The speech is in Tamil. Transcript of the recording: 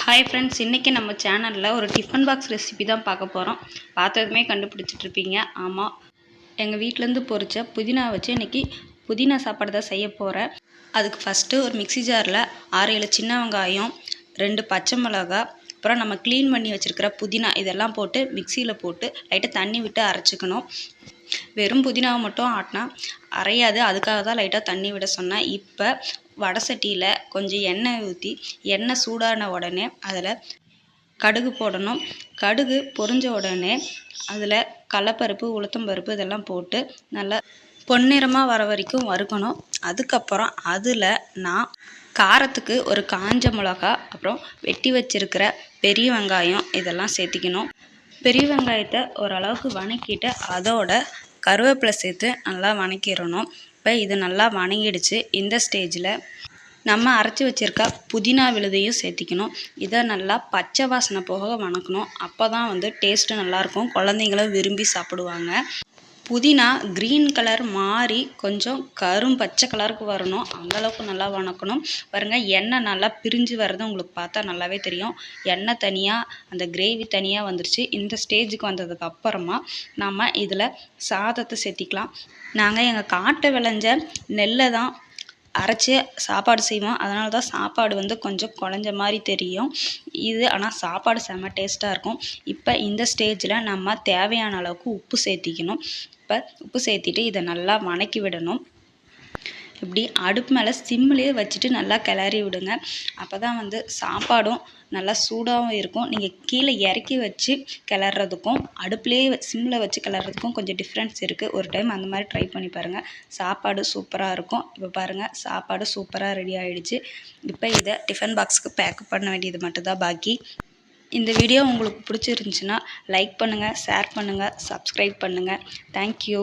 ஹாய் ஃப்ரெண்ட்ஸ், இன்றைக்கி நம்ம சேனலில் ஒரு டிஃபன் பாக்ஸ் ரெசிபி தான் பார்க்க போகிறோம். பார்த்ததுமே கண்டுபிடிச்சிட்ருப்பீங்க. ஆமாம், எங்கள் வீட்டிலேருந்து பொரிச்ச புதினா வச்சு இன்றைக்கி புதினா சாப்பாடு தான் செய்ய போகிறேன். அதுக்கு ஃபஸ்ட்டு ஒரு மிக்ஸி ஜாரில் 6-7 சின்ன வெங்காயம், 2 பச்சை மிளகா, அப்புறம் நம்ம க்ளீன் பண்ணி வச்சுருக்கிற புதினா இதெல்லாம் போட்டு மிக்சியில் போட்டு லைட்டாக தண்ணி விட்டு அரைச்சிக்கணும். வெறும் புதினாவை மட்டும் ஆட்டினா அரையாது, அதுக்காக தான் லைட்டாக தண்ணி விட சொன்னேன். இப்போ வடை சட்டியில் கொஞ்சம் எண்ணெய் ஊற்றி எண்ணெய் சூடான உடனே அதில் கடுகு போடணும். கடுகு பொரிஞ்ச உடனே அதில் கடலைப்பருப்பு, உளுத்தம்பருப்பு இதெல்லாம் போட்டு நல்லா பொன்னிறமாக வர வரைக்கும் வறுக்கணும். அதுக்கப்புறம் அதில் நான் காரத்துக்கு ஒரு காஞ்ச மிளகா, அப்புறம் வெட்டி வச்சிருக்கிற பெரிய வெங்காயம் இதெல்லாம் சேர்த்திக்கணும். பெரிய வெங்காயத்தை ஓரளவுக்கு வணக்கிட்டு அதோட கருவேப்பிலை சேர்த்து நல்லா வணக்கிடணும். இப்போ இது நல்லா வணங்கிடுச்சு. இந்த ஸ்டேஜில் நம்ம அரைச்சி வச்சுருக்க புதினா விழுதையும் சேர்த்திக்கணும். இதை நல்லா பச்சை வாசனை போக வணக்கணும். அப்போ தான் டேஸ்ட்டு நல்லாயிருக்கும், குழந்தைங்களும் விரும்பி சாப்பிடுவாங்க. புதினா க்ரீன் கலர் மாறி கொஞ்சம் பச்சை கலருக்கு வரணும், அந்தளவுக்கு நல்லா வணக்கணும். பாருங்கள், எண்ணெய் நல்லா பிரிஞ்சு வர்றது உங்களுக்கு பார்த்தா நல்லாவே தெரியும். எண்ணெய் தனியாக, அந்த கிரேவி தனியாக வந்துருச்சு. இந்த ஸ்டேஜுக்கு வந்ததுக்கு அப்புறமா நம்ம இதில் சாதத்தை சேர்த்திக்கலாம். நாங்கள் எங்கள் காட்டை விளைஞ்ச நெல்லை தான் அரைச்சி சாப்பாடு செய்வோம். அதனால தான் சாப்பாடு கொஞ்சம் குழஞ்ச மாதிரி தெரியும். இது ஆனால் சாப்பாடு செம்ம டேஸ்ட்டாக இருக்கும். இப்போ இந்த ஸ்டேஜில் நம்ம தேவையான அளவுக்கு உப்பு சேர்த்திக்கணும். இப்போ உப்பு சேர்த்திட்டு இதை நல்லா வணக்கி விடணும். இப்படி அடுப்பு மேலே சிம்மிலே வச்சுட்டு நல்லா கிளறி விடுங்க. அப்போ தான் சாப்பாடும் நல்லா சூடாகவும் இருக்கும். நீங்கள் கீழே இறக்கி வச்சு கிளறதுக்கும் அடுப்புலேயே சிம்மில் வச்சு கிளறதுக்கும் கொஞ்சம் டிஃப்ரென்ஸ் இருக்குது. ஒரு டைம் அந்த மாதிரி ட்ரை பண்ணி பாருங்கள், சாப்பாடு சூப்பராக இருக்கும். இப்போ பாருங்கள், சாப்பாடு சூப்பராக ரெடி ஆகிடுச்சு. இப்போ இதை டிஃபன் பாக்ஸுக்கு பேக் பண்ண வேண்டியது மட்டும்தான் பாக்கி. இந்த வீடியோ உங்களுக்கு பிடிச்சிருந்துச்சுன்னா லைக் பண்ணுங்கள், ஷேர் பண்ணுங்கள், சப்ஸ்கிரைப் பண்ணுங்கள். தேங்க்யூ.